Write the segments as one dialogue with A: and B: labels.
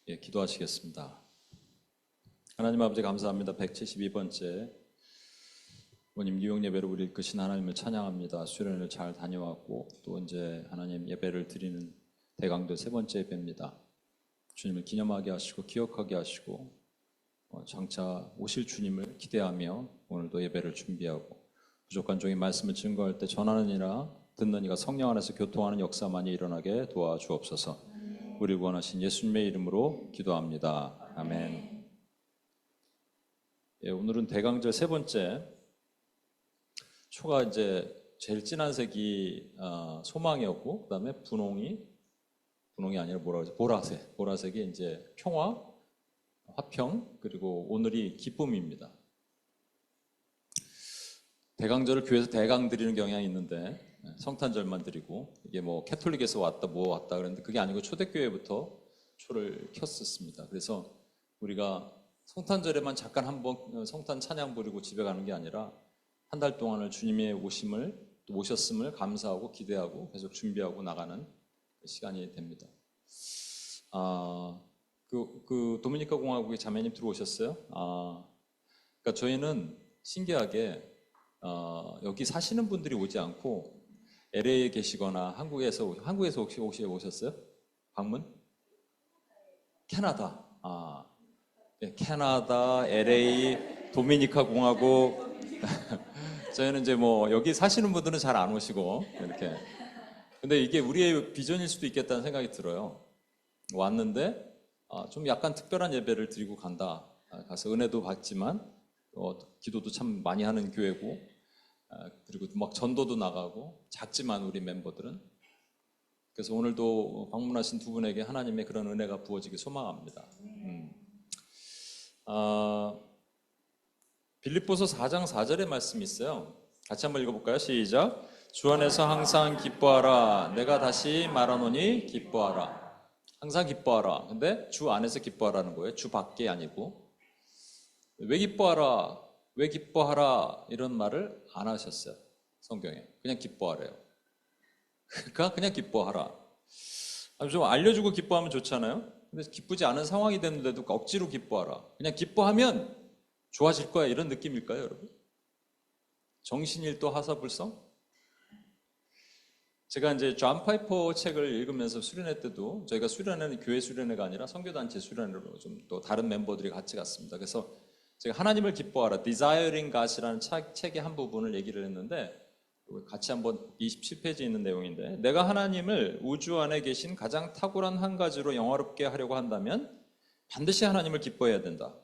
A: 기도하시겠습니다. 하나님 아버지 감사합니다. 172번째 모님 뉴욕 예배를 우리 이끄신 하나님을 찬양합니다. 수련을 잘 다녀왔고 또 이제 하나님 예배를 드리는 대강도 세 번째 예배입니다. 주님을 기념하게 하시고 기억하게 하시고 장차 오실 주님을 기대하며 오늘도 예배를 준비하고 부족한 종의 말씀을 증거할 때 전하는 이나 듣는 이가 성령 안에서 교통하는 역사 많이 일어나게 도와주옵소서. 우리 구원하신 예수님의 이름으로 기도합니다. 아멘. 오늘은 대강절 세 번째. 초가 이제 제일 진한 색이 소망이었고, 그다음에 분홍이 아니라 뭐라고 하죠? 보라색이 이제 평화, 화평, 그리고 오늘이 기쁨입니다. 대강절을 교회에서 대강 드리는 경향이 있는데 성탄절만 드리고 이게 뭐 캐톨릭에서 왔다 그랬는데 그게 아니고 초대교회부터 초를 켰었습니다. 그래서 우리가 성탄절에만 잠깐 한번 성탄 찬양 부리고 집에 가는 게 아니라 한 달 동안을 주님의 오셨음을 감사하고 기대하고 계속 준비하고 나가는 시간이 됩니다. 도미니카 공화국의 자매님 들어오셨어요? 그러니까 저희는 신기하게 여기 사시는 분들이 오지 않고 LA에 계시거나 한국에서 혹시 오셨어요? 방문? 캐나다. 네, 캐나다, LA, 도미니카 공화국. 저희는 이제 뭐 여기 사시는 분들은 잘 안 오시고 이렇게. 근데 이게 우리의 비전일 수도 있겠다는 생각이 들어요. 왔는데 좀 약간 특별한 예배를 드리고 간다. 가서 은혜도 받지만 기도도 참 많이 하는 교회고 그리고 막 전도도 나가고 작지만 우리 멤버들은. 그래서 오늘도 방문하신 두 분에게 하나님의 그런 은혜가 부어지길 소망합니다. 빌립보서 4장 4절의 말씀이 있어요. 같이 한번 읽어볼까요? 시작. 주 안에서 항상 기뻐하라. 내가 다시 말하노니 기뻐하라. 항상 기뻐하라. 근데 주 안에서 기뻐하라는 거예요. 주 밖에 아니고. 왜 기뻐하라? 왜 기뻐하라? 이런 말을 안 하셨어요. 성경에. 그냥 기뻐하래요. 그러니까 그냥 기뻐하라. 좀 알려주고 기뻐하면 좋잖아요. 근데 기쁘지 않은 상황이 됐는데도 억지로 기뻐하라. 그냥 기뻐하면 좋아질 거야. 이런 느낌일까요, 여러분? 정신일도 하사불성? 제가 이제 존 파이퍼 책을 읽으면서 수련회 때도 저희가 수련회는 교회 수련회가 아니라 선교단체 수련회로 좀 또 다른 멤버들이 같이 갔습니다. 그래서 제가 하나님을 기뻐하라, Desiring God이라는 책의 한 부분을 얘기를 했는데 같이 한번 27페이지에 있는 내용인데 내가 하나님을 우주 안에 계신 가장 탁월한 한 가지로 영화롭게 하려고 한다면 반드시 하나님을 기뻐해야 된다.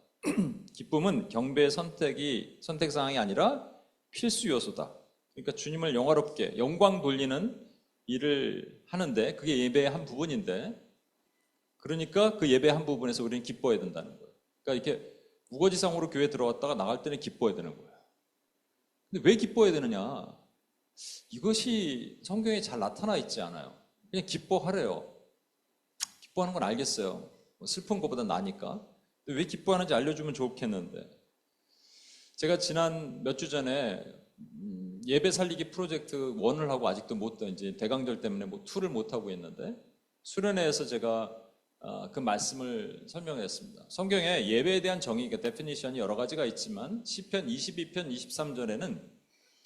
A: 기쁨은 경배의 선택 사항이 아니라 필수 요소다. 그러니까 주님을 영화롭게 영광 돌리는 일을 하는데 그게 예배의 한 부분인데 그러니까 그 예배의 한 부분에서 우리는 기뻐해야 된다는 거예요. 그러니까 이렇게 무거지상으로 교회 들어왔다가 나갈 때는 기뻐해야 되는 거예요. 근데 왜 기뻐해야 되느냐? 이것이 성경에 잘 나타나 있지 않아요. 그냥 기뻐하래요. 기뻐하는 건 알겠어요. 슬픈 것보다 나니까. 왜 기뻐하는지 알려주면 좋겠는데 제가 지난 몇 주 전에 예배 살리기 프로젝트 1을 하고 아직도 이제 대강절 때문에 2를 못 하고 있는데 수련회에서 제가 그 말씀을 설명했습니다. 성경에 예배에 대한 정의, 데피니션이 여러 가지가 있지만 시편 22편 23절에는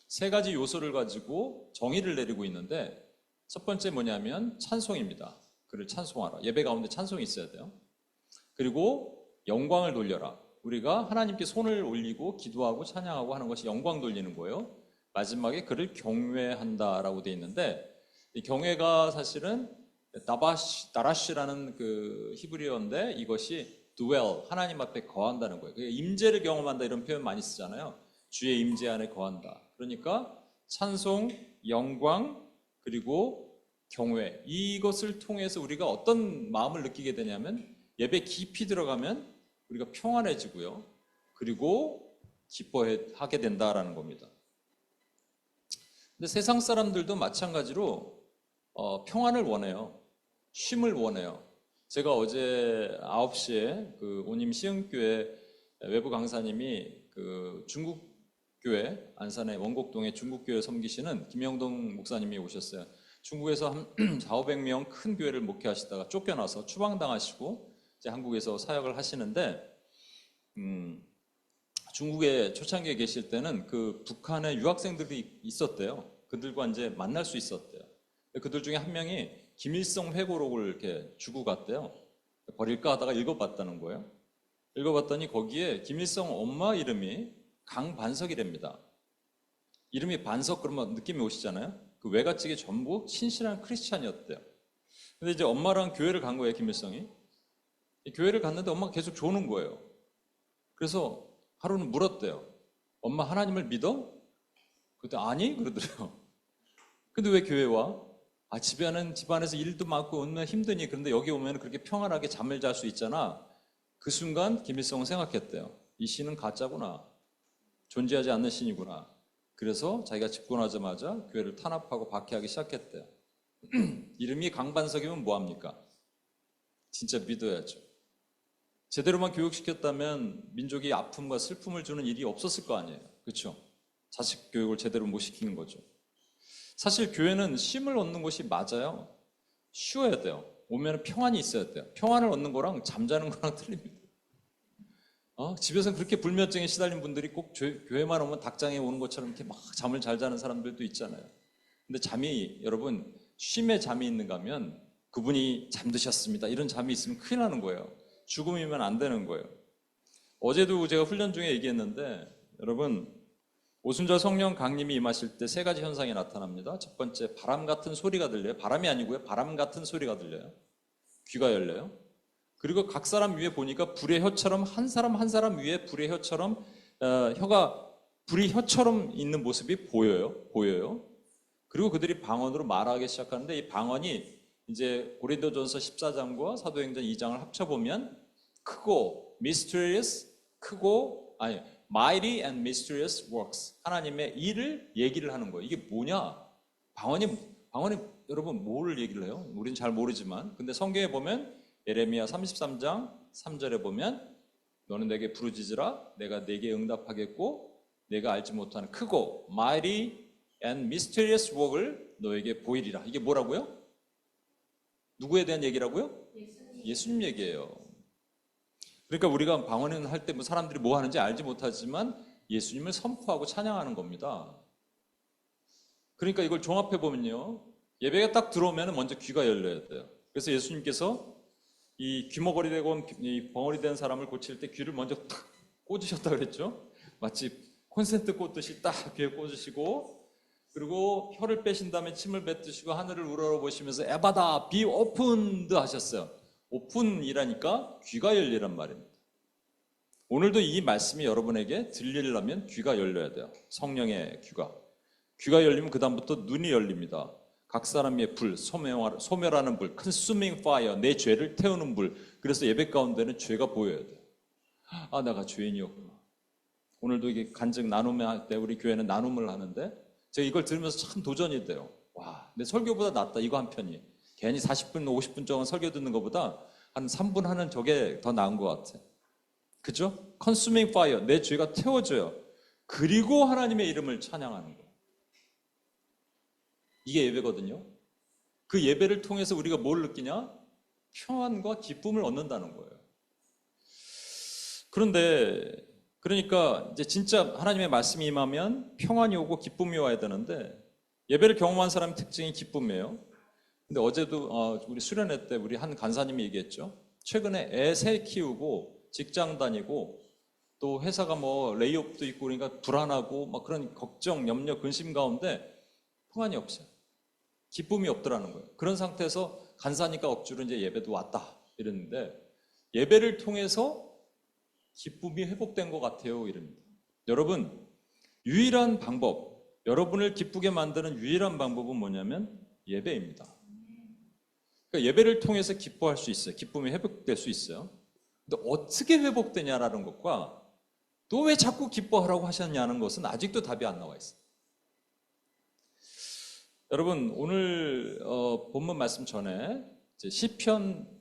A: 세 가지 요소를 가지고 정의를 내리고 있는데 첫 번째 뭐냐면 찬송입니다. 그를 찬송하라. 예배 가운데 찬송이 있어야 돼요. 그리고 영광을 돌려라. 우리가 하나님께 손을 올리고 기도하고 찬양하고 하는 것이 영광 돌리는 거예요. 마지막에 그를 경외한다라고 되어 있는데 이 경외가 사실은 다라시라는 그 히브리어인데 이것이 dwell, 하나님 앞에 거한다는 거예요. 임재를 경험한다 이런 표현 많이 쓰잖아요. 주의 임재 안에 거한다. 그러니까 찬송, 영광, 그리고 경외 이것을 통해서 우리가 어떤 마음을 느끼게 되냐면 예배 깊이 들어가면 우리가 평안해지고요. 그리고 기뻐하게 된다라는 겁니다. 근데 세상 사람들도 마찬가지로 평안을 원해요. 쉼을 원해요. 제가 어제 9시에 그 오님 시흥교회 외부 강사님이 그 중국교회 안산의 원곡동의 중국교회 섬기시는 김영동 목사님이 오셨어요. 중국에서 한 400~500명 큰 교회를 목회하시다가 쫓겨나서 추방당하시고 이제 한국에서 사역을 하시는데 중국에 초창기에 계실 때는 그 북한의 유학생들이 있었대요. 그들과 이제 만날 수 있었대요. 그들 중에 한 명이 김일성 회고록을 이렇게 주고 갔대요. 버릴까 하다가 읽어봤다는 거예요. 읽어봤더니 거기에 김일성 엄마 이름이 강반석이랍니다. 이름이 반석 그러면 느낌이 오시잖아요. 그 외가측이 전부 신실한 크리스찬이었대요. 근데 이제 엄마랑 교회를 간 거예요, 김일성이. 교회를 갔는데 엄마가 계속 조는 거예요. 그래서 하루는 물었대요. 엄마 하나님을 믿어? 그때 아니? 그러더래요. 근데 왜 교회 와? 집안에서 일도 많고 얼마나 힘드니. 그런데 여기 오면 그렇게 평안하게 잠을 잘 수 있잖아. 그 순간 김일성은 생각했대요. 이 신은 가짜구나. 존재하지 않는 신이구나. 그래서 자기가 집권하자마자 교회를 탄압하고 박해하기 시작했대요. 이름이 강반석이면 뭐합니까? 진짜 믿어야죠. 제대로만 교육시켰다면 민족이 아픔과 슬픔을 주는 일이 없었을 거 아니에요. 그렇죠? 자식 교육을 제대로 못 시키는 거죠. 사실 교회는 쉼을 얻는 곳이 맞아요. 쉬어야 돼요. 오면 평안이 있어야 돼요. 평안을 얻는 거랑 잠자는 거랑 틀립니다. 집에서는 그렇게 불면증에 시달린 분들이 꼭 교회만 오면 닭장에 오는 것처럼 이렇게 막 잠을 잘 자는 사람들도 있잖아요. 근데 잠이 여러분 쉼에 잠이 있는가 하면 그분이 잠드셨습니다. 이런 잠이 있으면 큰일 나는 거예요. 죽음이면 안 되는 거예요. 어제도 제가 훈련 중에 얘기했는데 여러분 오순절 성령 강림이 임하실 때 세 가지 현상이 나타납니다. 첫 번째 바람 같은 소리가 들려요. 바람이 아니고요. 바람 같은 소리가 들려요. 귀가 열려요. 그리고 각 사람 위에 보니까 불의 혀처럼 한 사람 한 사람 위에 불의 혀처럼 혀가 불이 혀처럼 있는 모습이 보여요. 그리고 그들이 방언으로 말하기 시작하는데 이 방언이 이제 고린도전서 14장과 사도행전 2장을 합쳐보면 크고 mysterious mighty and mysterious works 하나님의 일을 얘기를 하는 거예요. 이게 뭐냐? 방언이 여러분 뭘 얘기를 해요? 우리는 잘 모르지만 근데 성경에 보면 예레미야 33장 3절에 보면 너는 내게 부르짖으라 내가 내게 응답하겠고 내가 알지 못하는 크고 mighty and mysterious work을 너에게 보이리라. 이게 뭐라고요? 누구에 대한 얘기라고요? 예수님 얘기예요. 그러니까 우리가 방언을 할 때 사람들이 뭐 하는지 알지 못하지만 예수님을 선포하고 찬양하는 겁니다. 그러니까 이걸 종합해 보면요. 예배가 딱 들어오면 먼저 귀가 열려야 돼요. 그래서 예수님께서 이 귀머거리 되고 이 벙어리 된 사람을 고칠 때 귀를 먼저 탁 꽂으셨다 그랬죠. 마치 콘센트 꽂듯이 딱 귀에 꽂으시고 그리고 혀를 빼신 다음에 침을 뱉으시고 하늘을 우러러보시면서 에바다 비 오픈드 하셨어요. 오픈이라니까 귀가 열리란 말입니다. 오늘도 이 말씀이 여러분에게 들리려면 귀가 열려야 돼요. 성령의 귀가. 귀가 열리면 그 다음부터 눈이 열립니다. 각 사람의 불, 소멸하는 불, consuming fire, 내 죄를 태우는 불. 그래서 예배 가운데는 죄가 보여야 돼요. 내가 죄인이었구나. 오늘도 이게 간증 나눔을 할 때 우리 교회는 나눔을 하는데 제가 이걸 들으면서 참 도전이 돼요. 와, 내 설교보다 낫다 이거 한 편이. 괜히 40분, 50분 동안 설교 듣는 것보다 한 3분 하는 저게 더 나은 것 같아. 그죠? consuming fire, 내 죄가 태워져요. 그리고 하나님의 이름을 찬양하는 거예요. 이게 예배거든요. 그 예배를 통해서 우리가 뭘 느끼냐? 평안과 기쁨을 얻는다는 거예요. 그러니까 이제 진짜 하나님의 말씀이 임하면 평안이 오고 기쁨이 와야 되는데 예배를 경험한 사람의 특징이 기쁨이에요. 근데 어제도 우리 수련회 때 우리 한 간사님이 얘기했죠. 최근에 애 셋 키우고 직장 다니고 또 회사가 뭐 레이오프도 있고 그러니까 불안하고 막 그런 걱정, 염려, 근심 가운데 평안이 없어요. 기쁨이 없더라는 거예요. 그런 상태에서 간사니까 억지로 이제 예배도 왔다 이랬는데 예배를 통해서 기쁨이 회복된 것 같아요 이럽니다. 여러분 유일한 방법, 여러분을 기쁘게 만드는 유일한 방법은 뭐냐면 예배입니다. 그러니까 예배를 통해서 기뻐할 수 있어요. 기쁨이 회복될 수 있어요. 근데 어떻게 회복되냐라는 것과 또 왜 자꾸 기뻐하라고 하셨냐는 것은 아직도 답이 안 나와 있어요. 여러분 오늘 본문 말씀 전에 이제 시편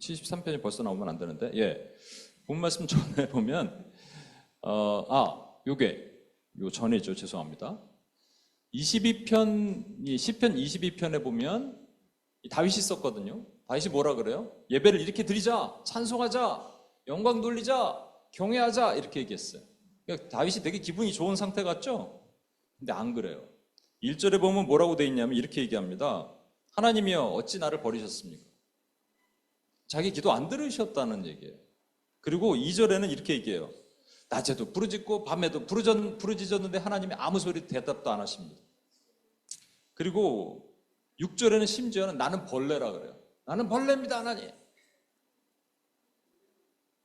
A: 73편이 벌써 나오면 안 되는데 본문 말씀 전에 보면 요 전이죠. 죄송합니다. 시편 22편에 보면 다윗이 썼거든요. 다윗이 뭐라 그래요? 예배를 이렇게 드리자, 찬송하자, 영광 돌리자, 경외하자 이렇게 얘기했어요. 그러니까 다윗이 되게 기분이 좋은 상태 같죠? 근데 안 그래요. 1절에 보면 뭐라고 돼 있냐면 이렇게 얘기합니다. 하나님이여 어찌 나를 버리셨습니까? 자기 기도 안 들으셨다는 얘기예요. 그리고 2절에는 이렇게 얘기해요. 낮에도 부르짖고 밤에도 부르짖었는데 하나님이 아무 소리 대답도 안 하십니다. 그리고 6절에는 심지어는 나는 벌레라 그래요. 나는 벌레입니다 하나님.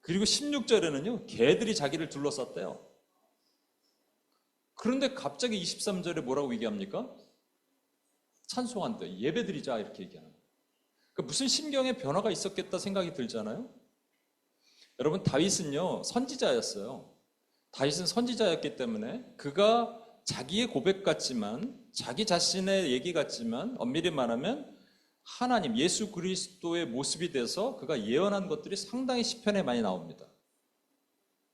A: 그리고 16절에는요 개들이 자기를 둘러쌌대요. 그런데 갑자기 23절에 뭐라고 얘기합니까? 찬송한대. 예배드리자 이렇게 얘기하는 거예요. 그러니까 무슨 심경의 변화가 있었겠다 생각이 들잖아요. 여러분 다윗은요 선지자였어요. 다윗은 선지자였기 때문에 그가 자기의 고백 같지만 자기 자신의 얘기 같지만 엄밀히 말하면 하나님 예수 그리스도의 모습이 돼서 그가 예언한 것들이 상당히 시편에 많이 나옵니다.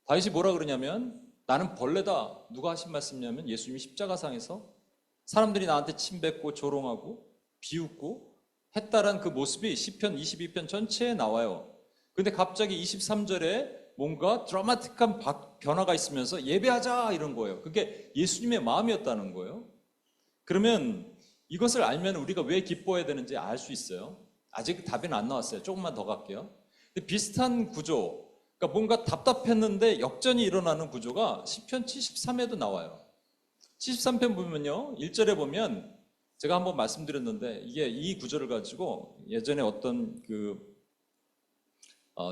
A: 다윗이 뭐라 그러냐면 나는 벌레다. 누가 하신 말씀이냐면 예수님이 십자가상에서 사람들이 나한테 침뱉고 조롱하고 비웃고 했다란 그 모습이 시편 22편 전체에 나와요. 근데 갑자기 23절에 뭔가 드라마틱한 변화가 있으면서 예배하자 이런 거예요. 그게 예수님의 마음이었다는 거예요. 그러면 이것을 알면 우리가 왜 기뻐해야 되는지 알 수 있어요. 아직 답은 안 나왔어요. 조금만 더 갈게요. 근데 비슷한 구조, 그러니까 뭔가 답답했는데 역전이 일어나는 구조가 시편 73에도 나와요. 73편 보면요. 1절에 보면 제가 한번 말씀드렸는데 이게 이 구조를 가지고 예전에 어떤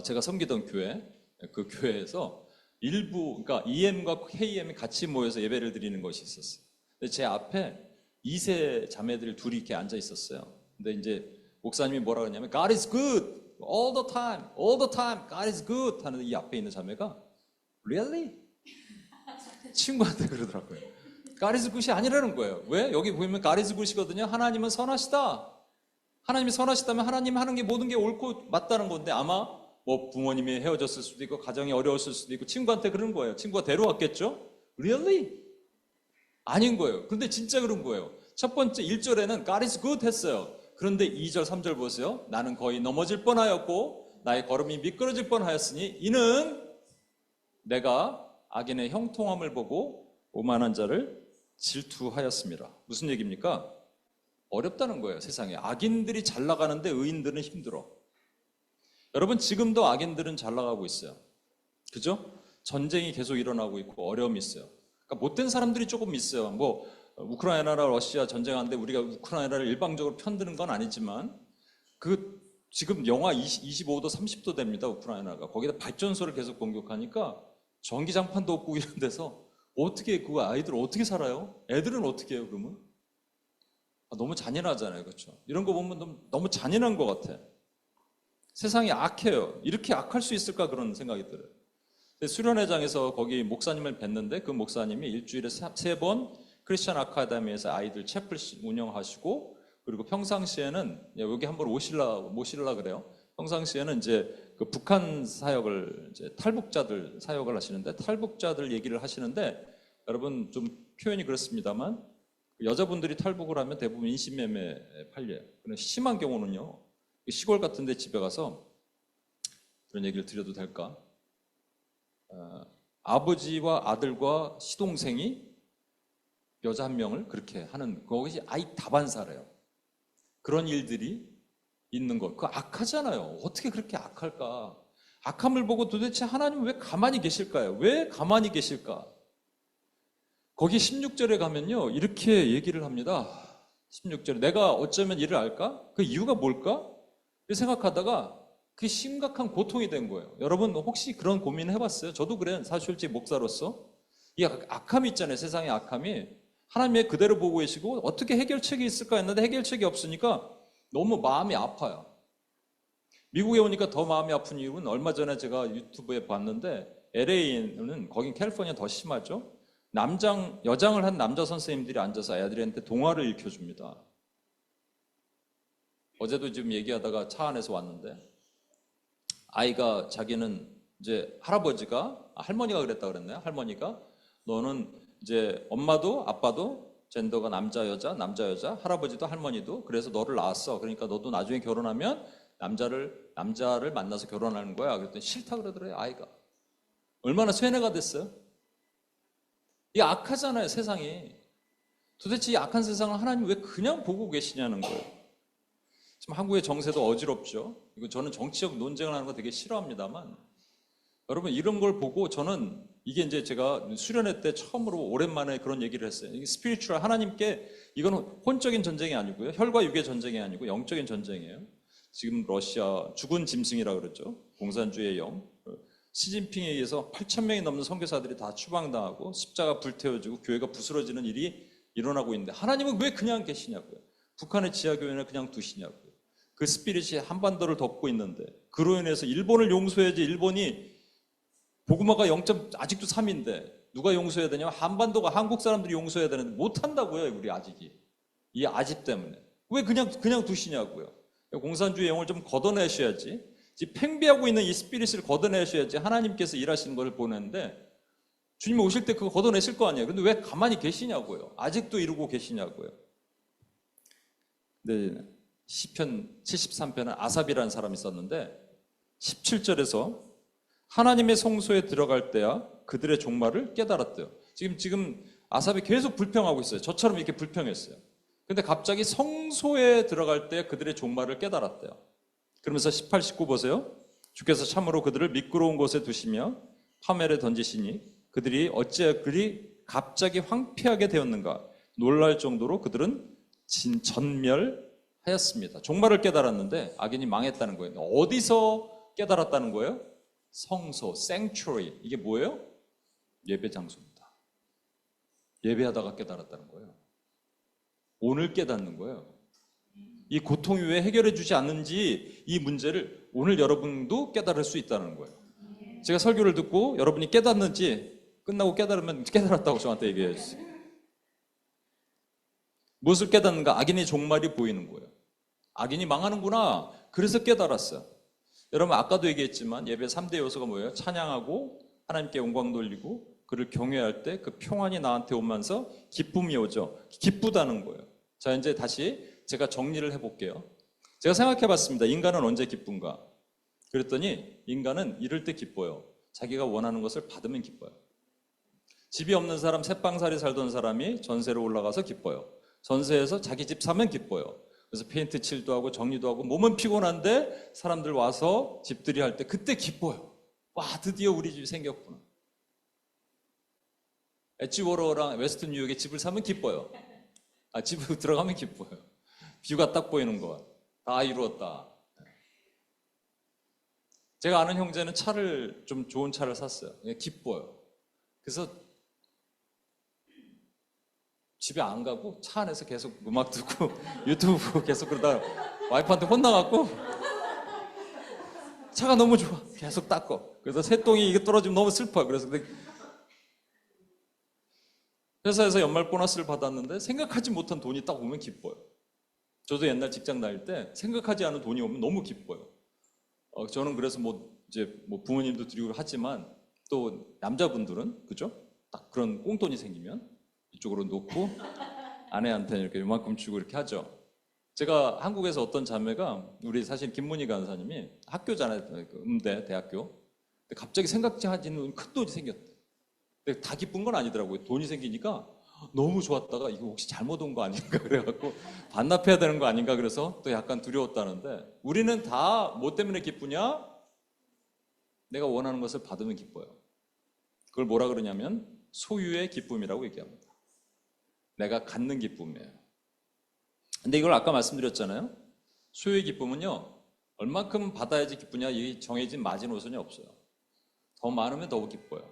A: 제가 섬기던 교회, 그 교회에서 일부, 그러니까 EM과 KM이 같이 모여서 예배를 드리는 것이 있었어요. 근데 제 앞에 2세 자매들 둘이 이렇게 앉아 있었어요. 근데 이제 목사님이 뭐라 그러냐면 God is good all the time, all the time, God is good 하는 이 앞에 있는 자매가 Really? 친구한테 그러더라고요. God is good이 아니라는 거예요. 왜? 여기 보면 God is good이거든요. 하나님은 선하시다. 하나님이 선하시다면 하나님 하는 게 모든 게 옳고 맞다는 건데 아마 뭐 부모님이 헤어졌을 수도 있고 가정이 어려웠을 수도 있고 친구한테 그런 거예요. 친구가 데려왔겠죠? Really? 아닌 거예요. 그런데 진짜 그런 거예요. 첫 번째 1절에는 God is good 했어요. 그런데 2절, 3절 보세요. 나는 거의 넘어질 뻔하였고 나의 걸음이 미끄러질 뻔하였으니 이는 내가 악인의 형통함을 보고 오만한 자를 질투하였습니다. 무슨 얘기입니까? 어렵다는 거예요. 세상에. 악인들이 잘 나가는데 의인들은 힘들어. 여러분 지금도 악인들은 잘 나가고 있어요. 그죠? 전쟁이 계속 일어나고 있고 어려움이 있어요. 그러니까 못된 사람들이 조금 있어요. 뭐 우크라이나나 러시아 전쟁하는데 우리가 우크라이나를 일방적으로 편드는 건 아니지만 지금 영하 25도 30도 됩니다. 우크라이나가. 거기다 발전소를 계속 공격하니까 전기장판도 없고 이런 데서 어떻게 그 아이들 어떻게 살아요? 애들은 어떻게 해요 그러면? 너무 잔인하잖아요. 그렇죠? 이런 거 보면 너무 잔인한 것 같아. 세상이 악해요. 이렇게 악할 수 있을까 그런 생각이 들어요. 수련회장에서 거기 목사님을 뵀는데 그 목사님이 일주일에 3번 크리스천 아카데미에서 아이들 채플 운영하시고 그리고 평상시에는 여기 한번 모실라 그래요. 평상시에는 이제 그 북한 사역을 이제 탈북자들 사역을 하시는데 탈북자들 얘기를 하시는데 여러분 좀 표현이 그렇습니다만 여자분들이 탈북을 하면 대부분 인신매매에 팔려요. 그런데 심한 경우는요. 시골 같은 데 집에 가서 그런 얘기를 드려도 될까? 아버지와 아들과 시동생이 여자 한 명을 그렇게 하는 그것이 아이 다반사래요. 그런 일들이 있는 것. 그거 악하잖아요. 어떻게 그렇게 악할까? 악함을 보고 도대체 하나님은 왜 가만히 계실까요? 왜 가만히 계실까? 거기 16절에 가면요. 이렇게 얘기를 합니다. 16절에 내가 어쩌면 이를 알까? 그 이유가 뭘까? 생각하다가 그게 심각한 고통이 된 거예요. 여러분 혹시 그런 고민 해봤어요? 저도 그래요. 사실 솔직히 목사로서 이 악함이 있잖아요. 세상의 악함이 하나님의 그대로 보고 계시고 어떻게 해결책이 있을까 했는데 해결책이 없으니까 너무 마음이 아파요. 미국에 오니까 더 마음이 아픈 이유는 얼마 전에 제가 유튜브에 봤는데 LA는 거긴 캘리포니아 더 심하죠. 여장을 한 남자 선생님들이 앉아서 애들한테 동화를 읽혀줍니다. 어제도 지금 얘기하다가 차 안에서 왔는데 아이가 자기는 이제 할머니가 그랬다 그랬나요? 할머니가 너는 이제 엄마도 아빠도 젠더가 남자, 여자, 할아버지도 할머니도. 그래서 너를 낳았어. 그러니까 너도 나중에 결혼하면 남자를 만나서 결혼하는 거야. 그랬더니 싫다 그러더래요, 아이가. 얼마나 쇠뇌가 됐어요? 이게 악하잖아요, 세상이. 도대체 이 악한 세상을 하나님 왜 그냥 보고 계시냐는 거예요. 지금 한국의 정세도 어지럽죠. 이거 저는 정치적 논쟁을 하는 거 되게 싫어합니다만, 여러분 이런 걸 보고 저는 이게 이제 제가 수련회 때 처음으로 오랜만에 그런 얘기를 했어요. 이게 스피리추얼, 하나님께 이건 혼적인 전쟁이 아니고요, 혈과 육의 전쟁이 아니고 영적인 전쟁이에요. 지금 러시아 죽은 짐승이라 그러죠. 공산주의의 영. 시진핑에 의해서 8,000명이 넘는 선교사들이 다 추방당하고 십자가 불태워지고 교회가 부스러지는 일이 일어나고 있는데 하나님은 왜 그냥 계시냐고요. 북한의 지하교회는 그냥 두시냐고요. 그 스피릿이 한반도를 덮고 있는데 그로 인해서 일본을 용서해야지. 일본이 복음화가 0. 아직도 3인데 누가 용서해야 되냐면 한반도가 한국 사람들이 용서해야 되는데 못한다고요. 우리 아직이. 이 아집 때문에. 왜 그냥 두시냐고요. 공산주의 영을 좀 걷어내셔야지. 지금 팽배하고 있는 이 스피릿을 걷어내셔야지 하나님께서 일하시는 걸 보는데, 주님 오실 때 그거 걷어내실 거 아니에요. 근데 왜 가만히 계시냐고요. 아직도 이러고 계시냐고요. 네, 시편 73편은 아삽이라는 사람이 썼는데 17절에서 하나님의 성소에 들어갈 때야 그들의 종말을 깨달았대요. 지금 아삽이 계속 불평하고 있어요. 저처럼 이렇게 불평했어요. 근데 갑자기 성소에 들어갈 때 그들의 종말을 깨달았대요. 그러면서 18, 19 보세요. 주께서 참으로 그들을 미끄러운 곳에 두시며 파멸에 던지시니 그들이 어찌하여 그리 갑자기 황폐하게 되었는가. 놀랄 정도로 그들은 전멸하였습니다. 종말을 깨달았는데 악인이 망했다는 거예요. 어디서 깨달았다는 거예요? 성소, sanctuary. 이게 뭐예요? 예배 장소입니다. 예배하다가 깨달았다는 거예요. 오늘 깨닫는 거예요. 이 고통이 왜 해결해 주지 않는지 이 문제를 오늘 여러분도 깨달을 수 있다는 거예요. 제가 설교를 듣고 여러분이 깨닫는지, 끝나고 깨달으면 깨달았다고 저한테 얘기해 주세요. 무엇을 깨닫는가? 악인의 종말이 보이는 거예요. 악인이 망하는구나. 그래서 깨달았어요. 여러분 아까도 얘기했지만 예배 3대 요소가 뭐예요? 찬양하고 하나님께 영광 돌리고 그를 경외할 때 그 평안이 나한테 오면서 기쁨이 오죠. 기쁘다는 거예요. 자, 이제 다시 제가 정리를 해볼게요. 제가 생각해 봤습니다. 인간은 언제 기쁜가? 그랬더니 인간은 이럴 때 기뻐요. 자기가 원하는 것을 받으면 기뻐요. 집이 없는 사람, 새빵살이 살던 사람이 전세로 올라가서 기뻐요. 전세에서 자기 집 사면 기뻐요. 그래서 페인트 칠도 하고 정리도 하고 몸은 피곤한데 사람들 와서 집들이 할 때 그때 기뻐요. 와, 드디어 우리 집이 생겼구나. 엣지워러랑 웨스트 뉴욕에 집을 사면 기뻐요. 집으로 들어가면 기뻐요. 뷰가 딱 보이는 거. 다 이루었다. 제가 아는 형제는 좀 좋은 차를 샀어요. 기뻐요. 그래서 집에 안 가고 차 안에서 계속 음악 듣고 유튜브 보고 계속 그러다가 와이프한테 혼나갖고 차가 너무 좋아. 계속 닦고. 그래서 새똥이 이게 떨어지면 너무 슬퍼요. 그래서 회사에서 연말 보너스를 받았는데 생각하지 못한 돈이 딱 오면 기뻐요. 저도 옛날 직장 다닐 때 생각하지 않은 돈이 오면 너무 기뻐요. 저는 그래서 이제 부모님도 드리고 하지만 또 남자분들은 그죠? 딱 그런 꽁돈이 생기면 이쪽으로 놓고 아내한테 이렇게 요만큼 주고 이렇게 하죠. 제가 한국에서 어떤 자매가, 우리 사실 김문희 간사님이 학교잖아요. 음대 대학교. 근데 갑자기 생각지 않은 큰 돈이 생겼대. 근데 다 기쁜 건 아니더라고요. 돈이 생기니까 너무 좋았다가 이거 혹시 잘못 온 거 아닌가 그래갖고 반납해야 되는 거 아닌가 그래서 또 약간 두려웠다는데, 우리는 다 뭐 때문에 기쁘냐? 내가 원하는 것을 받으면 기뻐요. 그걸 뭐라 그러냐면 소유의 기쁨이라고 얘기합니다. 내가 갖는 기쁨이에요. 근데 이걸 아까 말씀드렸잖아요. 소유의 기쁨은요, 얼만큼 받아야지 기쁘냐, 이 정해진 마지노선이 없어요. 더 많으면 더 기뻐요.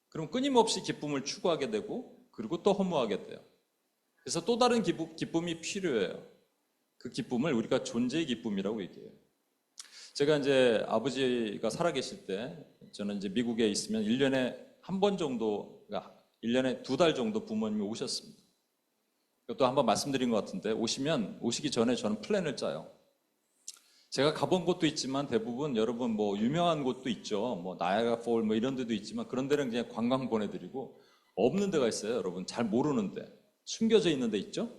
A: 그럼 끊임없이 기쁨을 추구하게 되고 그리고 또 허무하게 돼요. 그래서 또 다른 기쁨이 필요해요. 그 기쁨을 우리가 존재의 기쁨이라고 얘기해요. 제가 이제 아버지가 살아계실 때 저는 이제 미국에 있으면 1년에 한 번 정도, 그러니까 1년에 2달 정도 부모님이 오셨습니다. 또 한번 말씀드린 것 같은데, 오시기 전에 저는 플랜을 짜요. 제가 가본 곳도 있지만 대부분 여러분 유명한 곳도 있죠. 나야가라 폴 이런 데도 있지만 그런 데는 그냥 관광 보내드리고, 없는 데가 있어요. 여러분 잘 모르는데. 숨겨져 있는 데 있죠.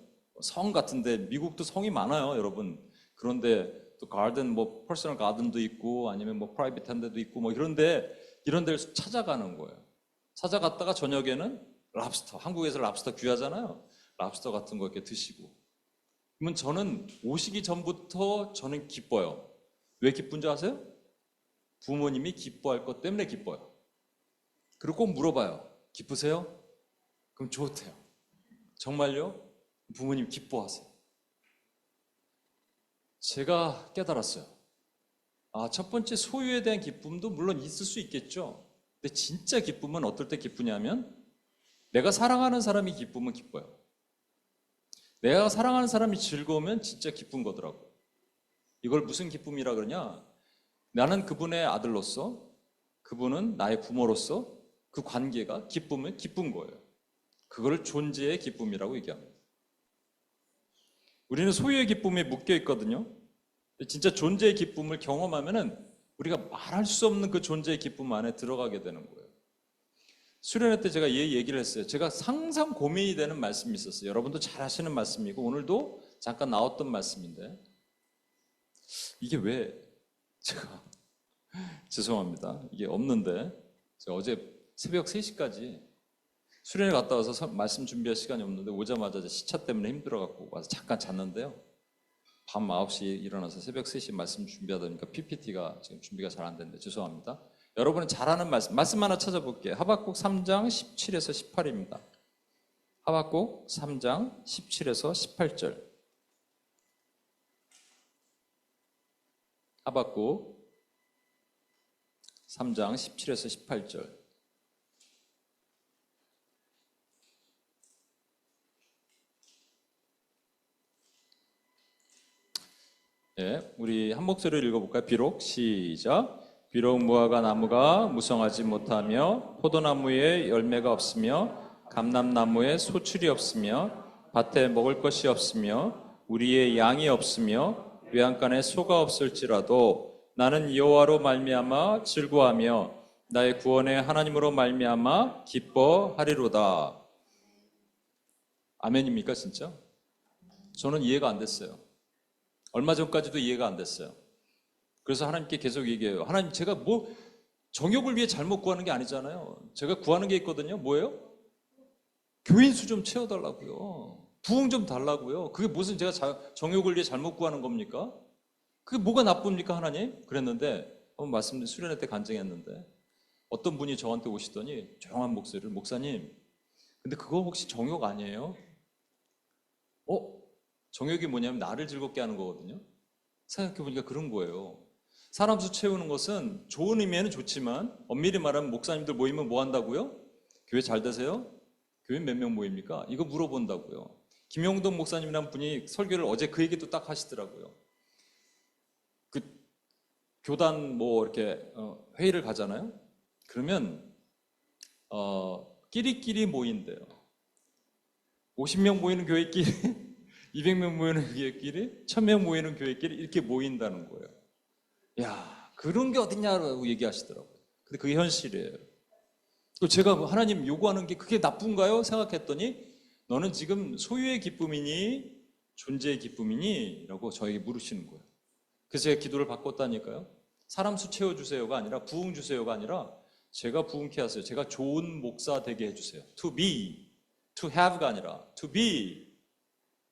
A: 성 같은데 미국도 성이 많아요, 여러분. 그런데 또 가든 뭐 퍼스널 가든도 있고 아니면 뭐 프라이빗한 데도 있고 뭐 이런 데를 찾아가는 거예요. 찾아갔다가 저녁에는 랍스터, 한국에서 랍스터 귀하잖아요. 랍스터 같은 거 이렇게 드시고. 그러면 저는 오시기 전부터 저는 기뻐요. 왜 기쁜 줄 아세요? 부모님이 기뻐할 것 때문에 기뻐요. 그리고 꼭 물어봐요. 기쁘세요? 그럼 좋대요. 정말요? 부모님 기뻐하세요. 제가 깨달았어요. 첫 번째 소유에 대한 기쁨도 물론 있을 수 있겠죠. 근데 진짜 기쁨은 어떨 때 기쁘냐면 내가 사랑하는 사람이 기쁘면 기뻐요. 내가 사랑하는 사람이 즐거우면 진짜 기쁜 거더라고요. 이걸 무슨 기쁨이라 그러냐? 나는 그분의 아들로서, 그분은 나의 부모로서 그 관계가 기쁘면 기쁜 거예요. 그걸 존재의 기쁨이라고 얘기합니다. 우리는 소유의 기쁨에 묶여 있거든요. 진짜 존재의 기쁨을 경험하면은 우리가 말할 수 없는 그 존재의 기쁨 안에 들어가게 되는 거예요. 수련회 때 제가 이 얘기를 했어요. 제가 항상 고민이 되는 말씀이 있었어요. 여러분도 잘 아시는 말씀이고 오늘도 잠깐 나왔던 말씀인데 이게 왜 제가 죄송합니다. 이게 없는데 제가 어제 새벽 3시까지 수련회 갔다 와서 말씀 준비할 시간이 없는데 오자마자 시차 때문에 힘들어갖고 와서 잠깐 잤는데요. 밤 9시에 일어나서 새벽 3시 말씀 준비하다 보니까 PPT가 지금 준비가 잘 안 됐는데 죄송합니다. 여러분은 잘 아는 말씀 하나 찾아볼게요. 하박국 3장 17에서 18입니다. 하박국 3장 17에서 18절. 하박국 3장 17에서 18절. 예, 우리 한 목소리를 읽어볼까요? 비록 시작. 비록 무화과 나무가 무성하지 못하며 포도나무에 열매가 없으며 감람나무에 소출이 없으며 밭에 먹을 것이 없으며 우리의 양이 없으며 외양간에 소가 없을지라도 나는 여호와로 말미암아 즐거워하며 나의 구원의 하나님으로 말미암아 기뻐하리로다. 아멘입니까 진짜? 저는 이해가 안 됐어요. 얼마 전까지도 이해가 안 됐어요. 그래서 하나님께 계속 얘기해요. 하나님, 제가 뭐 정욕을 위해 잘못 구하는 게 아니잖아요. 제가 구하는 게 있거든요. 뭐예요? 교인 수 좀 채워달라고요. 부흥 좀 달라고요. 그게 무슨 제가 정욕을 위해 잘못 구하는 겁니까? 그게 뭐가 나쁩니까, 하나님? 그랬는데 한번 말씀드린 수련회 때 간증했는데 어떤 분이 저한테 오시더니 조용한 목소리를 목사님, 근데 그거 혹시 정욕 아니에요? 정욕이 뭐냐면 나를 즐겁게 하는 거거든요. 생각해보니까 그런 거예요. 사람 수 채우는 것은 좋은 의미에는 좋지만 엄밀히 말하면 목사님들 모이면 뭐 한다고요? 교회 잘 되세요? 교회 몇 명 모입니까? 이거 물어본다고요. 김용동 목사님이라는 분이 설교를 어제 그 얘기도 딱 하시더라고요. 그 교단 뭐 이렇게 회의를 가잖아요. 그러면 끼리끼리 모인대요. 50명 모이는 교회끼리 200명 모이는 교회끼리 1000명 모이는 교회끼리 이렇게 모인다는 거예요. 야, 그런 게 어딨냐고 얘기하시더라고요. 근데 그게 현실이에요. 또 제가 하나님 요구하는 게 그게 나쁜가요? 생각했더니 너는 지금 소유의 기쁨이니 존재의 기쁨이니? 라고 저에게 물으시는 거예요. 그래서 제가 기도를 바꿨다니까요. 사람 수 채워주세요가 아니라 부흥 주세요가 아니라 제가 부흥케 하세요. 제가 좋은 목사 되게 해주세요. To be, to have가 아니라 to be.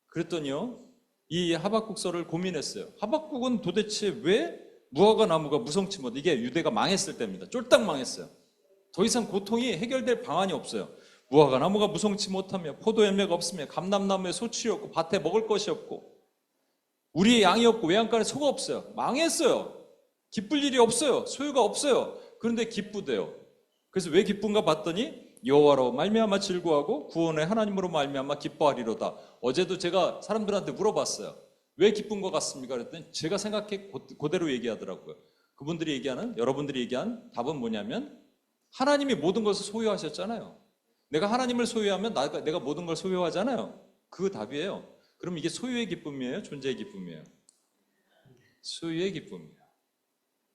A: 그랬더니요, 이 하박국서를 고민했어요. 하박국은 도대체 왜 무화과 나무가 무성치 못, 이게 유대가 망했을 때입니다. 쫄딱 망했어요. 더 이상 고통이 해결될 방안이 없어요. 무화과 나무가 무성치 못하며 포도 열매가 없으며 감람나무에 소출이 없고 밭에 먹을 것이 없고 우리의 양이 없고 외양간에 소가 없어요. 망했어요. 기쁠 일이 없어요. 소유가 없어요. 그런데 기쁘대요. 그래서 왜 기쁜가 봤더니 여호와로 말미암아 즐거워하고 구원의 하나님으로 말미암아 기뻐하리로다. 어제도 제가 사람들한테 물어봤어요. 왜 기쁜 것 같습니까? 그랬더니 제가 생각해 그대로 얘기하더라고요. 그분들이 얘기하는, 여러분들이 얘기한 답은 뭐냐면 하나님이 모든 것을 소유하셨잖아요. 내가 하나님을 소유하면 내가 모든 걸 소유하잖아요. 그 답이에요. 그럼 이게 소유의 기쁨이에요? 존재의 기쁨이에요? 소유의 기쁨이에요.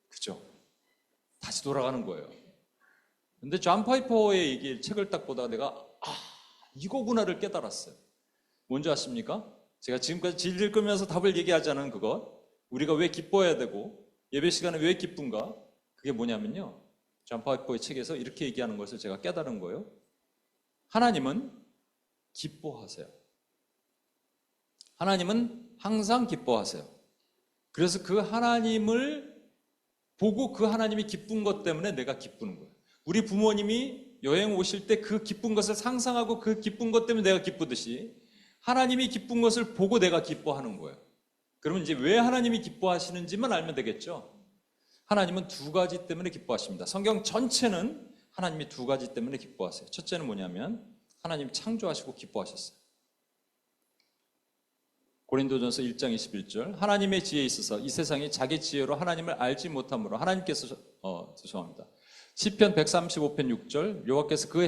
A: 그죠? 다시 돌아가는 거예요. 근데 존 파이퍼의 책을 딱 보다가 내가 이거구나를 깨달았어요. 뭔지 아십니까? 제가 지금까지 질질 끌면서 답을 얘기하지 않은 그것, 우리가 왜 기뻐해야 되고 예배 시간에 왜 기쁜가? 그게 뭐냐면요, 존 파이퍼의 책에서 이렇게 얘기하는 것을 제가 깨달은 거예요. 하나님은 기뻐하세요. 하나님은 항상 기뻐하세요. 그래서 그 하나님을 보고 그 하나님이 기쁜 것 때문에 내가 기쁘는 거예요. 우리 부모님이 여행 오실 때 그 기쁜 것을 상상하고 그 기쁜 것 때문에 내가 기쁘듯이 하나님이 기쁜 것을 보고 내가 기뻐하는 거예요. 그러면 이제 왜 하나님이 기뻐하시는지만 알면 되겠죠. 하나님은 두 가지 때문에 기뻐하십니다. 성경 전체는 하나님이 두 가지 때문에 기뻐하세요. 첫째는 뭐냐면 하나님 창조하시고 기뻐하셨어요. 고린도전서 1장 21절, 하나님의 지혜에 있어서 이 세상이 자기 지혜로 하나님을 알지 못함으로 하나님께서 죄송합니다. 시편 135편 6절, 여호와께서 그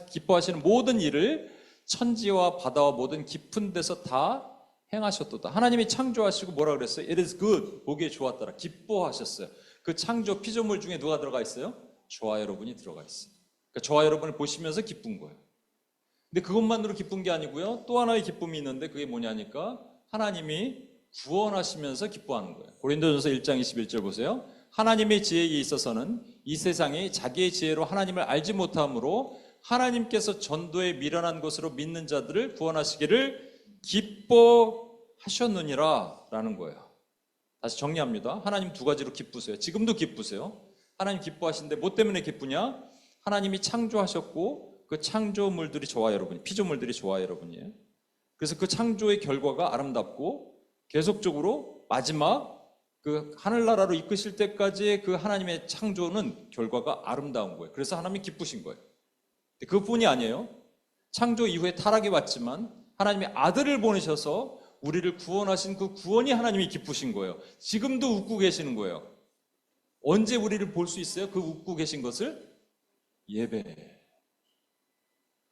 A: 기뻐하시는 모든 일을 천지와 바다와 모든 깊은 데서 다 행하셨도다. 하나님이 창조하시고 뭐라 그랬어요? It is good, 보기에 좋았더라. 기뻐하셨어요. 그 창조 피조물 중에 누가 들어가 있어요? 저와 여러분이 들어가 있어요. 그러니까 저와 여러분을 보시면서 기쁜 거예요. 근데 그것만으로 기쁜 게 아니고요, 또 하나의 기쁨이 있는데 그게 뭐냐니까 하나님이 구원하시면서 기뻐하는 거예요. 고린도전서 1장 21절 보세요. 하나님의 지혜에 있어서는 이 세상이 자기의 지혜로 하나님을 알지 못함으로 하나님께서 전도에 미련한 것으로 믿는 자들을 구원하시기를 기뻐하셨느니라 라는 거예요. 다시 정리합니다. 하나님 두 가지로 기쁘세요. 지금도 기쁘세요. 하나님 기뻐하시는데 뭐 때문에 기쁘냐? 하나님이 창조하셨고 그 창조물들이 저와 여러분이, 피조물들이 저와 여러분이에요. 그래서 그 창조의 결과가 아름답고 계속적으로 마지막 그 하늘나라로 이끄실 때까지의 그 하나님의 창조는 결과가 아름다운 거예요. 그래서 하나님이 기쁘신 거예요. 그뿐이 아니에요. 창조 이후에 타락이 왔지만 하나님의 아들을 보내셔서 우리를 구원하신 그 구원이 하나님이 기쁘신 거예요. 지금도 웃고 계시는 거예요. 언제 우리를 볼 수 있어요? 그 웃고 계신 것을? 예배.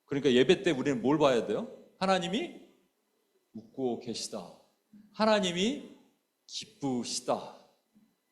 A: 그러니까 예배 때 우리는 뭘 봐야 돼요? 하나님이 웃고 계시다. 하나님이 기쁘시다.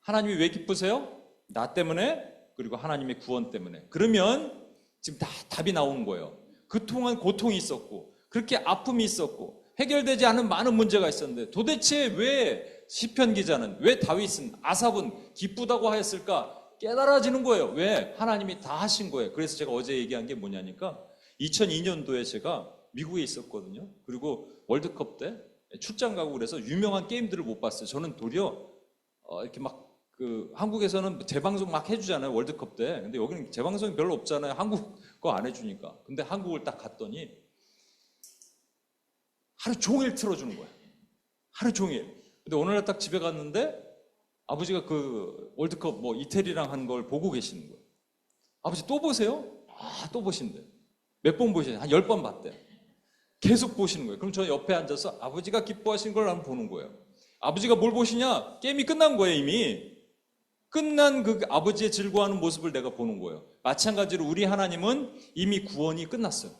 A: 하나님이 왜 기쁘세요? 나 때문에, 그리고 하나님의 구원 때문에. 그러면 지금 다 답이 나오는 거예요. 그동안 고통이 있었고 그렇게 아픔이 있었고 해결되지 않은 많은 문제가 있었는데 도대체 왜 시편 기자는, 왜 다윗은, 아삽은 기쁘다고 하였을까? 깨달아지는 거예요. 왜? 하나님이 다 하신 거예요. 그래서 제가 어제 얘기한 게 뭐냐니까 2002년도에 제가 미국에 있었거든요. 그리고 월드컵 때 출장 가고 그래서 유명한 게임들을 못 봤어요. 저는 도리어 이렇게 막 한국에서는 재방송 막 해주잖아요. 월드컵 때. 근데 여기는 재방송이 별로 없잖아요. 한국 거 안 해주니까. 근데 한국을 딱 갔더니 하루 종일 틀어주는 거예요. 하루 종일. 근데 오늘날 딱 집에 갔는데 아버지가 그 월드컵 뭐 이태리랑 한 걸 보고 계시는 거예요. 아버지 또 보세요? 또 보신대. 몇 번 보시냐? 한 10번 봤대요. 계속 보시는 거예요. 그럼 저는 옆에 앉아서 아버지가 기뻐하시는 걸 한번 보는 거예요. 아버지가 뭘 보시냐? 게임이 끝난 거예요, 이미. 끝난 그 아버지의 즐거워하는 모습을 내가 보는 거예요. 마찬가지로 우리 하나님은 이미 구원이 끝났어요.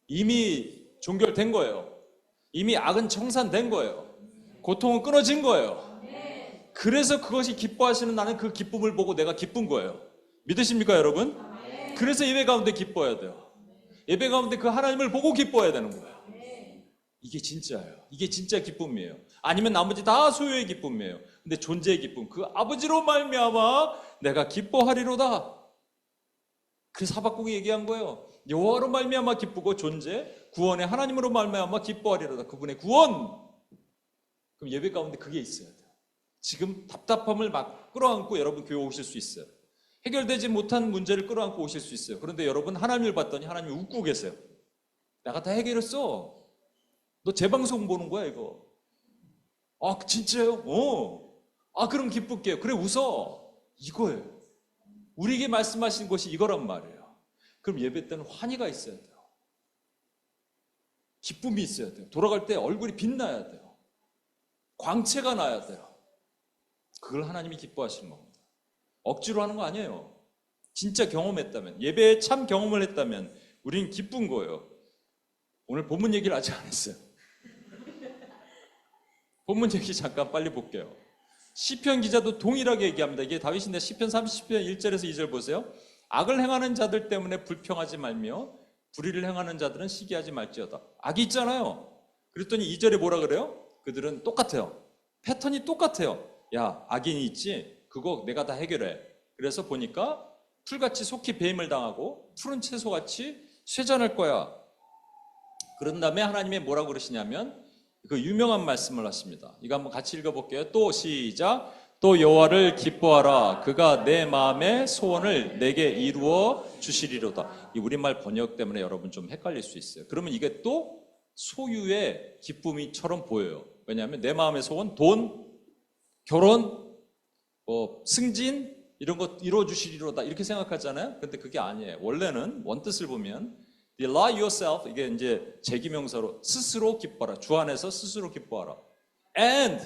A: 이미 종결된 거예요. 이미 악은 청산된 거예요. 고통은 끊어진 거예요. 그래서 그것이 기뻐하시는 나는 그 기쁨을 보고 내가 기쁜 거예요. 믿으십니까, 여러분? 그래서 예배 가운데 기뻐해야 돼요. 예배 가운데 그 하나님을 보고 기뻐해야 되는 거예요. 이게 진짜예요. 이게 진짜 기쁨이에요. 아니면 나머지 다 소유의 기쁨이에요. 근데 존재의 기쁨, 그 아버지로 말미암아 내가 기뻐하리로다. 그래서 하박국이 얘기한 거예요. 여호와로 말미암아 기쁘고 존재, 구원의 하나님으로 말미암아 기뻐하리로다. 그분의 구원. 그럼 예배 가운데 그게 있어야 돼요. 지금 답답함을 막 끌어안고 여러분 교회 오실 수 있어요. 해결되지 못한 문제를 끌어안고 오실 수 있어요. 그런데 여러분 하나님을 봤더니 하나님이 웃고 계세요. 내가 다 해결했어. 너 재방송 보는 거야 이거. 아 진짜요? 그럼 기쁠게요. 그래 웃어. 이거예요. 우리에게 말씀하신 것이 이거란 말이에요. 그럼 예배 때는 환희가 있어야 돼요. 기쁨이 있어야 돼요. 돌아갈 때 얼굴이 빛나야 돼요. 광채가 나야 돼요. 그걸 하나님이 기뻐하시는 겁니다. 억지로 하는 거 아니에요. 진짜 경험했다면, 예배에 참 경험을 했다면 우리는 기쁜 거예요. 오늘 본문 얘기를 아직 안 했어요. 본문 얘기 잠깐 빨리 볼게요. 시편 기자도 동일하게 얘기합니다. 이게 다윗인데 시편 30편 1절에서 2절 보세요. 악을 행하는 자들 때문에 불평하지 말며 불의를 행하는 자들은 시기하지 말지어다. 악이 있잖아요. 그랬더니 2절에 뭐라 그래요? 그들은 똑같아요. 패턴이 똑같아요. 야, 악인이 있지? 그거 내가 다 해결해. 그래서 보니까 풀같이 속히 배임을 당하고 푸른 채소같이 쇠잔할 거야. 그런 다음에 하나님이 뭐라고 그러시냐면 그 유명한 말씀을 하십니다. 이거 한번 같이 읽어볼게요. 또 시작. 또 여호와를 기뻐하라. 그가 내 마음의 소원을 내게 이루어 주시리로다. 이 우리말 번역 때문에 여러분 좀 헷갈릴 수 있어요. 그러면 이게 또 소유의 기쁨이처럼 보여요. 왜냐하면 내 마음의 소원, 돈, 결혼, 승진 이런 거 이루어 주시리로다 이렇게 생각하잖아요. 근데 그게 아니에요. 원래는 원뜻을 보면 delight yourself, 이게 이제 제기명사로 스스로 기뻐하라. 주 안에서 스스로 기뻐하라. And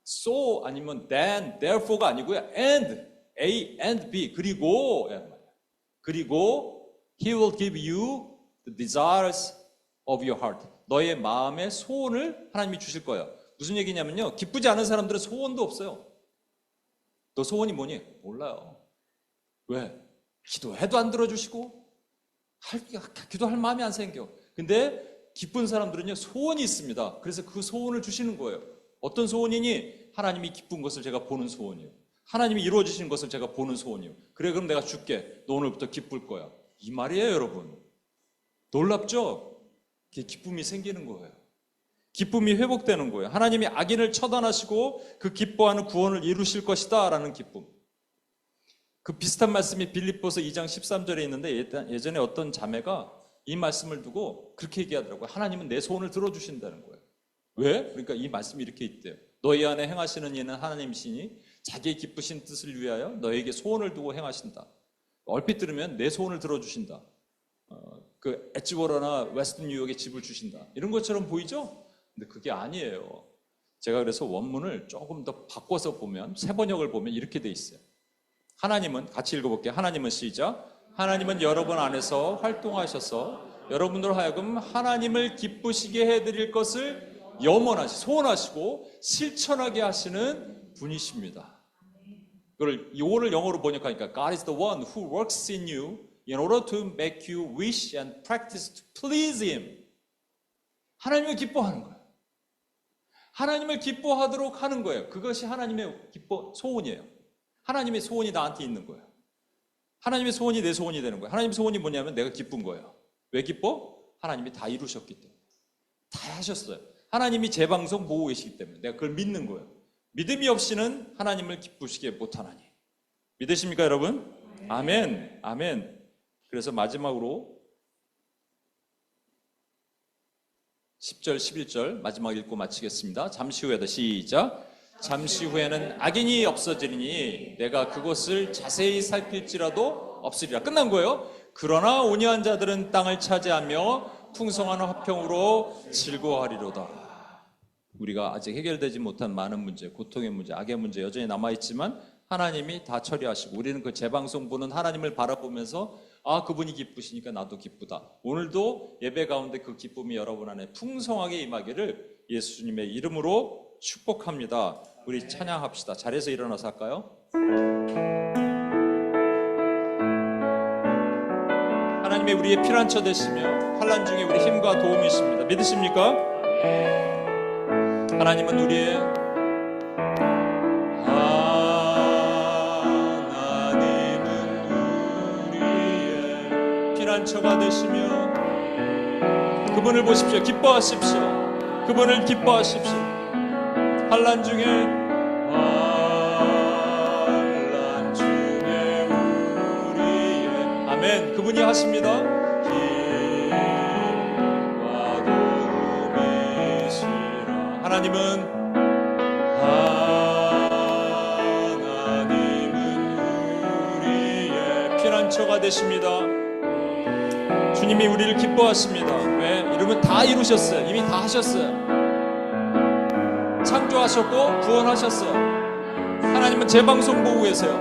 A: so 아니면 then, therefore가 아니고요. and, A and B, 그리고 He will give you the desires of your heart. 너의 마음의 소원을 하나님이 주실 거예요. 무슨 얘기냐면요. 기쁘지 않은 사람들은 소원도 없어요. 너 소원이 뭐니? 몰라요. 왜? 기도해도 안 들어주시고 기도할 마음이 안 생겨. 근데 기쁜 사람들은요. 소원이 있습니다. 그래서 그 소원을 주시는 거예요. 어떤 소원이니? 하나님이 기쁜 것을 제가 보는 소원이요. 하나님이 이루어지시는 것을 제가 보는 소원이요. 그래 그럼 내가 줄게. 너 오늘부터 기쁠 거야. 이 말이에요 여러분. 놀랍죠? 기쁨이 생기는 거예요. 기쁨이 회복되는 거예요. 하나님이 악인을 처단하시고 그 기뻐하는 구원을 이루실 것이다 라는 기쁨. 그 비슷한 말씀이 빌립보서 2장 13절에 있는데 예전에 어떤 자매가 이 말씀을 두고 그렇게 얘기하더라고요. 하나님은 내 소원을 들어주신다는 거예요. 왜? 그러니까 이 말씀이 이렇게 있대요. 너희 안에 행하시는 이는 하나님이시니 자기의 기쁘신 뜻을 위하여 너에게 소원을 두고 행하신다. 얼핏 들으면 내 소원을 들어주신다. 그 엣지워러나 웨스트 뉴욕에 집을 주신다. 이런 것처럼 보이죠? 근데 그게 아니에요. 제가 그래서 원문을 조금 더 바꿔서 보면 새 번역을 보면 이렇게 돼 있어요. 하나님은 같이 읽어볼게요. 하나님은 시작. 하나님은 여러분 안에서 활동하셔서 여러분들 하여금 하나님을 기쁘시게 해드릴 것을 염원하시, 소원하시고 실천하게 하시는 분이십니다. 그걸 이거를 영어로 번역하니까 God is the one who works in you in order to make you wish and practice to please Him. 하나님을 기뻐하는 거예요. 하나님을 기뻐하도록 하는 거예요. 그것이 하나님의 소원이에요. 하나님의 소원이 나한테 있는 거예요. 하나님의 소원이 내 소원이 되는 거예요. 하나님의 소원이 뭐냐면 내가 기쁜 거예요. 왜 기뻐? 하나님이 다 이루셨기 때문에. 다 하셨어요. 하나님이 제 방송 보고 계시기 때문에 내가 그걸 믿는 거예요. 믿음이 없이는 하나님을 기쁘시게 못하나니. 믿으십니까 여러분? 아멘. 아멘. 그래서 마지막으로 10절 11절 마지막 읽고 마치겠습니다. 잠시 후에도 시작. 잠시 후에는 악인이 없어지리니 내가 그곳을 자세히 살필지라도 없으리라. 끝난 거예요. 그러나 온유한 자들은 땅을 차지하며 풍성한 화평으로 즐거워하리로다. 우리가 아직 해결되지 못한 많은 문제, 고통의 문제, 악의 문제 여전히 남아있지만 하나님이 다 처리하시고 우리는 그 재방송 보는 하나님을 바라보면서 아, 그분이 기쁘시니까 나도 기쁘다. 오늘도 예배 가운데 그 기쁨이 여러분 안에 풍성하게 임하기를 예수님의 이름으로 축복합니다. 우리 찬양합시다. 자리에서 일어나서 할까요? 하나님의 우리의 피난처 되시며 환난 중에 우리 힘과 도움이십니다. 믿으십니까? 하나님은 우리의 피난처가 되시며 그분을 보십시오. 기뻐하십시오. 그분을 기뻐하십시오. 환난 중에 우리의 아멘. 그분이 하십니다. 힘과 도움이시라. 하나님은 우리의 피난처가 되십니다. 주님이 우리를 기뻐하십니다. 왜? 이러면 다 이루셨어요. 이미 다 하셨어요. 창조하셨고 구원하셨어요. 하나님은 제 방송 보고 계세요.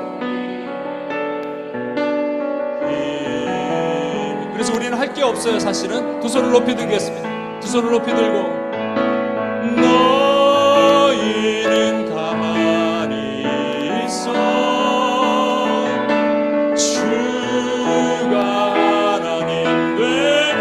A: 그래서 우리는 할 게 없어요. 사실은 두 손을 높이 들겠습니다. 두 손을 높이 들고 너희는 가만히 있어 주가 하나님 되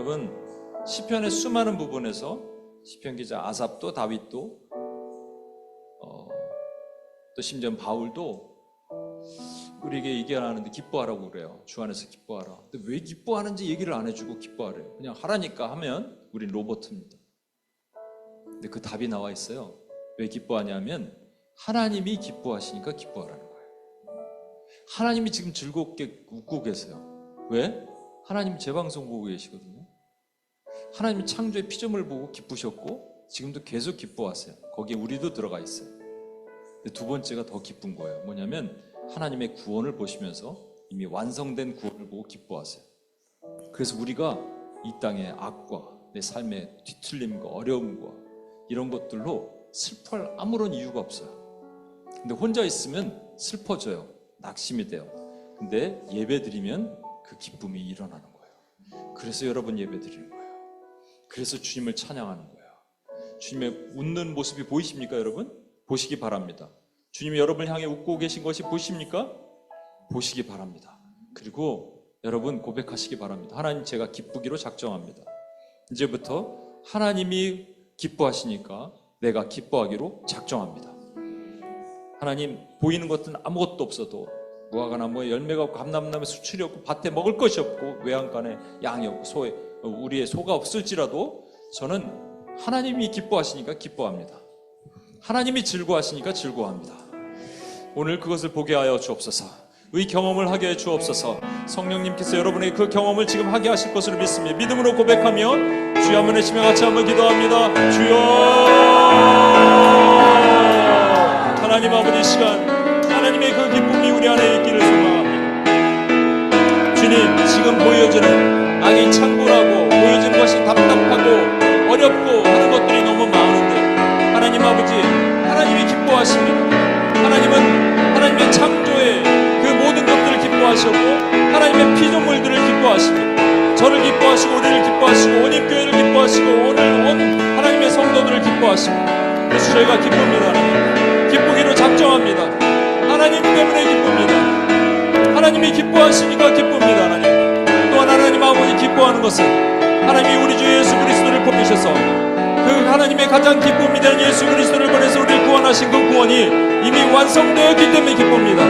A: 여러분, 시편의 수많은 부분에서 시편 기자 아삽도 다윗도 또 심지어 바울도 우리에게 얘기하는데 기뻐하라고 그래요. 주 안에서 기뻐하라. 근데 왜 기뻐하는지 얘기를 안 해주고 기뻐하래요. 그냥 하라니까 하면 우린 로봇입니다. 근데 그 답이 나와 있어요. 왜 기뻐하냐면 하나님이 기뻐하시니까 기뻐하라는 거예요. 하나님이 지금 즐겁게 웃고 계세요. 왜? 하나님 제 방송 보고 계시거든요. 하나님 창조의 피조물 보고 기쁘셨고 지금도 계속 기뻐하세요. 거기에 우리도 들어가 있어요. 근데 두 번째가 더 기쁜 거예요. 뭐냐면 하나님의 구원을 보시면서 이미 완성된 구원을 보고 기뻐하세요. 그래서 우리가 이 땅의 악과 내 삶의 뒤틀림과 어려움과 이런 것들로 슬퍼할 아무런 이유가 없어요. 근데 혼자 있으면 슬퍼져요. 낙심이 돼요. 근데 예배 드리면 그 기쁨이 일어나는 거예요. 그래서 여러분 예배 드리는 거예요. 그래서 주님을 찬양하는 거예요. 주님의 웃는 모습이 보이십니까, 여러분? 보시기 바랍니다. 주님이 여러분을 향해 웃고 계신 것이 보십니까? 보시기 바랍니다. 그리고 여러분 고백하시기 바랍니다. 하나님, 제가 기쁘기로 작정합니다. 이제부터 하나님이 기뻐하시니까 내가 기뻐하기로 작정합니다. 하나님, 보이는 것은 아무것도 없어도 무화과 나무에 열매가 없고 감람나무에 수출이 없고 밭에 먹을 것이 없고 외양간에 양이 없고 우리의 소가 없을지라도 저는 하나님이 기뻐하시니까 기뻐합니다. 하나님이 즐거워하시니까 즐거워합니다. 오늘 그것을 보게 하여 주옵소서. 의 경험을 하게 해 주옵소서. 성령님께서 여러분에게 그 경험을 지금 하게 하실 것으로 믿습니다. 믿음으로 고백하며 주여 한번 외치며 같이 한번 기도합니다. 주여, 하나님 아버지, 시간 하나님의 그 기쁨이 우리 안에 있기를 소망합니다. 주님, 지금 보여지는 악이 창궐하고 보여지는 것이 답답하고 어렵고 하는 것들이 너무 많은데 하나님 아버지, 하나님이 기뻐하십니다. 하나님은 하나님의 창조의 그 모든 것들을 기뻐하셨고 하나님의 피조물들을 기뻐하십니다. 저를 기뻐하시고 우리를 기뻐하시고 온임교회를 기뻐하시고 오늘 온 하나님의 성도들을 기뻐하십니다. 그래서 저희가 기쁩니다. 하나님, 기쁘기로 작정합니다. 하나님 때문에 기쁩니다. 하나님이 기뻐하시니까 기쁩니다. 하나님, 또한 하나님 아버지 기뻐하는 것은 하나님이 우리 주 예수 그리스도를 보내셔서 그 하나님의 가장 기쁨이 되는 예수 그리스도를 보내서 우리를 구원하신 그 구원이 이미 완성되었기 때문에 기쁩니다.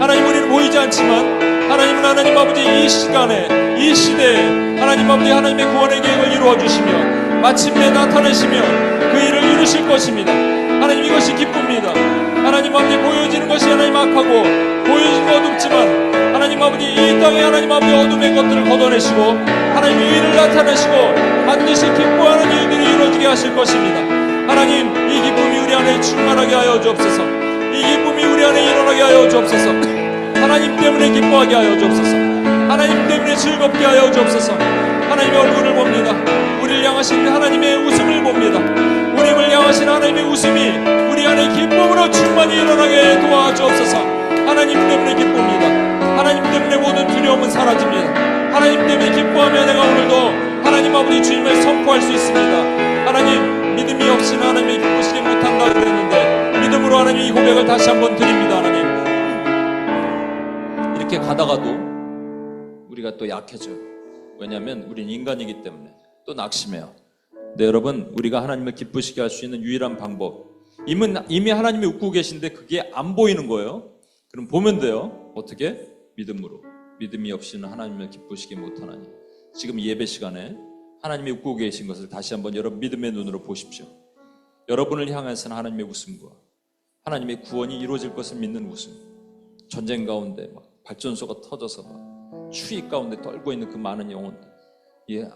A: 하나님, 우리는 보이지 않지만 하나님은 하나님 아버지 이 시간에 이 시대에 하나님 아버지 하나님의 구원의 계획을 이루어주시며 마침내 나타내시며 그 일을 이루실 것입니다. 하나님, 이것이 기쁩니다. 하나님 아버지, 보여지는 것이 하나님 악하고 보여지는 것 어둡지만 하나님 아버지 이 땅에 하나님 아버지 어둠의 것들을 걷어내시고 하나님 의를 나타내시고 반드시 기뻐하는 일들이 이루어지게 하실 것입니다. 하나님, 이 기쁨이 우리 안에 충만하게 하여 주옵소서. 이 기쁨이 우리 안에 일어나게 하여 주옵소서. 하나님 때문에 기뻐하게 하여 주옵소서. 하나님 때문에 즐겁게 하여 주옵소서. 하나님의 얼굴을 봅니다. 우리를 향하신 하나님의 웃음을 봅니다. 우리를 향하신 하나님의 웃음이 우리 안에 기쁨으로 충만히 일어나게 도와주옵소서. 하나님 때문에 기쁩니다. 하나님 때문에 모든 두려움은 사라집니다. 하나님 때문에 기뻐하며 내가 오늘도 하나님 아버지 주님을 선포할 수 있습니다. 하나님, 믿음이 없이는 하나님이 기쁘시지 못한다 그랬는데 믿음으로 하나님 이 고백을 다시 한번 드립니다. 하나님, 이렇게 가다가도 우리가 또 약해져요. 왜냐하면 우린 인간이기 때문에 또 낙심해요. 근데 여러분, 우리가 하나님을 기쁘시게 할 수 있는 유일한 방법, 이미 하나님이 웃고 계신데 그게 안 보이는 거예요. 그럼 보면 돼요. 어떻게? 믿음으로. 믿음이 없이는 하나님을 기쁘시게 못하나니. 지금 예배 시간에 하나님이 웃고 계신 것을 다시 한번 여러분 믿음의 눈으로 보십시오. 여러분을 향해서는 하나님의 웃음과 하나님의 구원이 이루어질 것을 믿는 웃음. 전쟁 가운데 막 발전소가 터져서 막 추위 가운데 떨고 있는 그 많은 영혼들,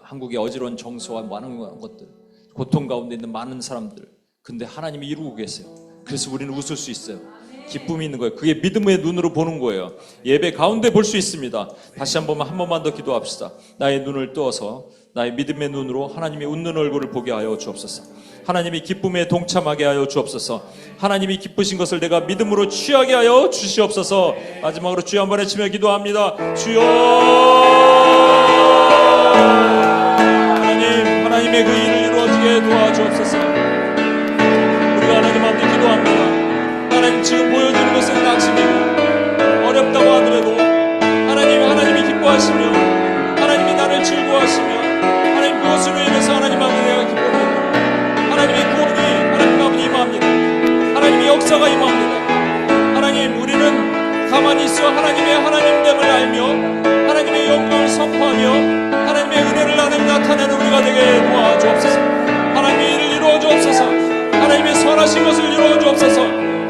A: 한국의 어지러운 정서와 많은 것들, 고통 가운데 있는 많은 사람들, 근데 하나님이 이루고 계세요. 그래서 우리는 웃을 수 있어요. 기쁨이 있는 거예요. 그게 믿음의 눈으로 보는 거예요. 예배 가운데 볼 수 있습니다. 다시 한 번만 더 기도합시다. 나의 눈을 떠서 나의 믿음의 눈으로 하나님의 웃는 얼굴을 보게 하여 주옵소서. 하나님이 기쁨에 동참하게 하여 주옵소서. 하나님이 기쁘신 것을 내가 믿음으로 취하게 하여 주시옵소서. 마지막으로 주여 한번 외치며 기도합니다. 주여, 하나님의 그 일을 이루어지게 도와주옵소서. 우리가 하나님 앞에 기도합니다. 하나님, 지금 보여주는 것은 낙심이고 어렵다고 하더라도 하나님이 기뻐하시며 하나님이 나를 즐거워하시며 가만히 있어 하나님의 하나님됨을 알며 하나님의 영광을 선포하며 하나님의 은혜를 하나님 나타내는 우리가 되게 도와주옵소서. 하나님의 일을 이루어 주옵소서. 하나님의 선하신 것을 이루어 주옵소서.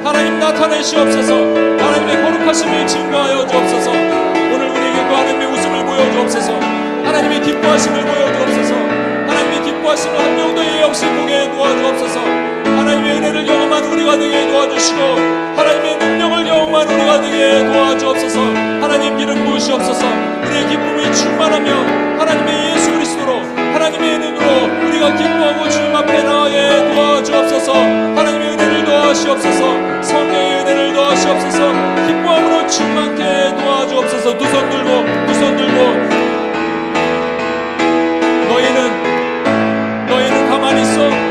A: 하나님 나타내시옵소서. 하나님의 거룩하심을 증거하여 주옵소서. 오늘 우리에게 그 하나님의 웃음을 보여주옵소서. 하나님의 기뻐하심을 보여주옵소서. 하나님의 기뻐하심을 한 명도 예의 없이 보게 도와주옵소서. 하나님의 은혜를 경험한 우리가 되게 도와주시고 하나님의 능력을 경험한 우리가 되게 도와주옵소서. 하나님 기름 부으시옵소서. 우리의 기쁨이 충만하며 하나님의 예수 그리스도로 하나님의 눈으로 우리가 기뻐하고 주님 앞에 나아가게 도와주옵소서. 하나님의 은혜를 더하시옵소서. 성령의 은혜를 더하시옵소서. 기뻐함으로 충만케 도와주옵소서. 두 손 들고 너희는 가만히 있어.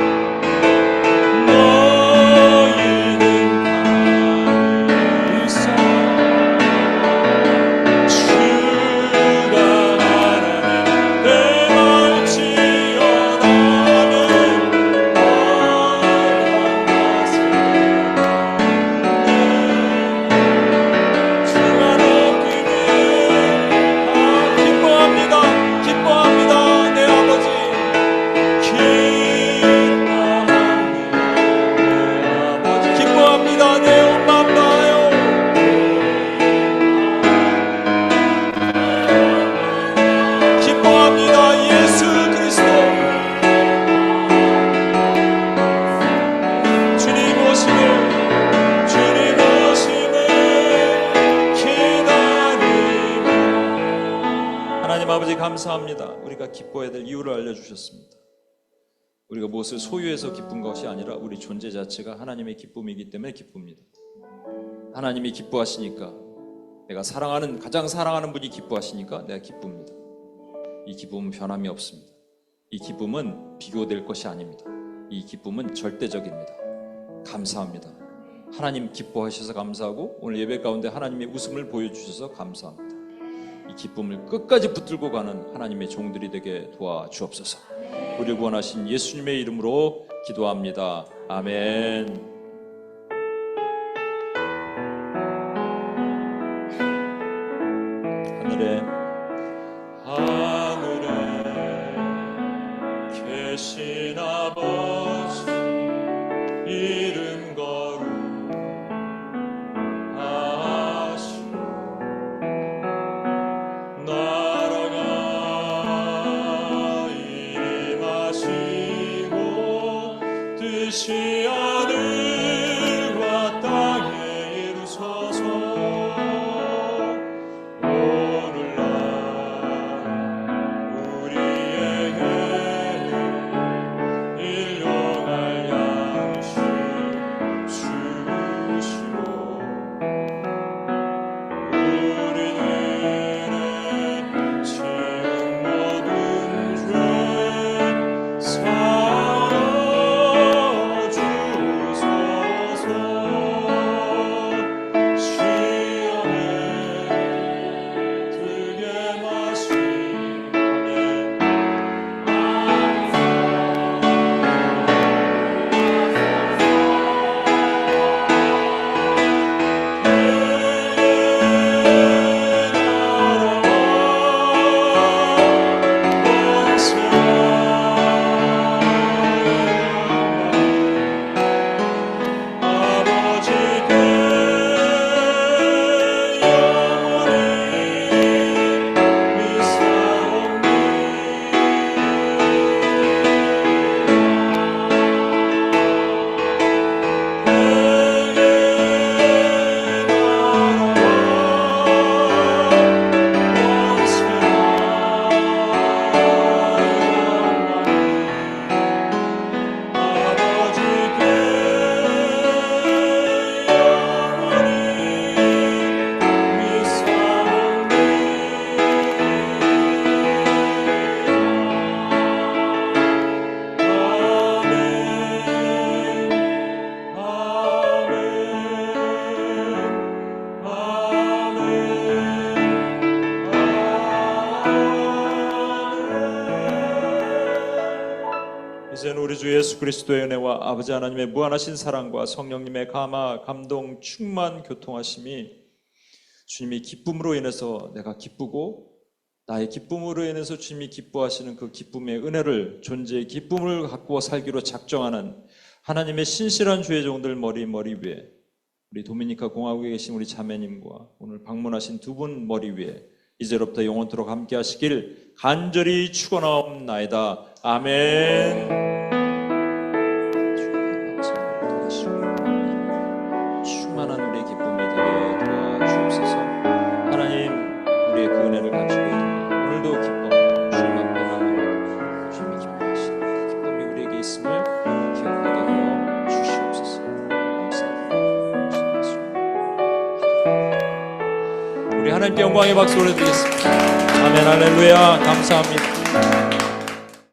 A: 감사합니다. 우리가 기뻐해야 될 이유를 알려주셨습니다. 우리가 무엇을 소유해서 기쁜 것이 아니라 우리 존재 자체가 하나님의 기쁨이기 때문에 기쁩니다. 하나님이 기뻐하시니까, 내가 가장 사랑하는 분이 기뻐하시니까 내가 기쁩니다. 이 기쁨은 변함이 없습니다. 이 기쁨은 비교될 것이 아닙니다. 이 기쁨은 절대적입니다. 감사합니다. 하나님 기뻐하셔서 감사하고 오늘 예배 가운데 하나님의 웃음을 보여주셔서 감사합니다. 이 기쁨을 끝까지 붙들고 가는 하나님의 종들이 되게 도와주옵소서. 우리를 구원하신 예수님의 이름으로 기도합니다. 아멘. 하늘에 계신 아버지 이름 뜻이 하늘과 땅에 이루소서. 오늘날 우리에게 일용할 양식 주시고 우리들의 지은 모든 죄 이제는 우리 주 예수 그리스도의 은혜와 아버지 하나님의 무한하신 사랑과 성령님의 감화, 감동, 충만, 교통하심이 주님이 기쁨으로 인해서 내가 기쁘고 나의 기쁨으로 인해서 주님이 기뻐하시는 그 기쁨의 은혜를, 존재의 기쁨을 갖고 살기로 작정하는 하나님의 신실한 주의 종들 머리 위에, 우리 도미니카 공화국에 계신 우리 자매님과 오늘 방문하신 두 분 머리 위에 이제로부터 영원토록 함께 하시길 간절히 축원하옵나이다. 아멘. 충만한 우리의 기쁨이 되게 도와주옵소서. 하나님, 우리의 그 은혜를 가지고 오늘도 기뻐 주님 앞에 나아가고 주님이 기뻐하시는 그 기쁨이 우리에게 있음을 기억하게 하여 주시옵소서. 감사합니다. 우리 하나님께 영광의 박수 올려드리겠습니다. 아멘. 할렐루야. 감사합니다.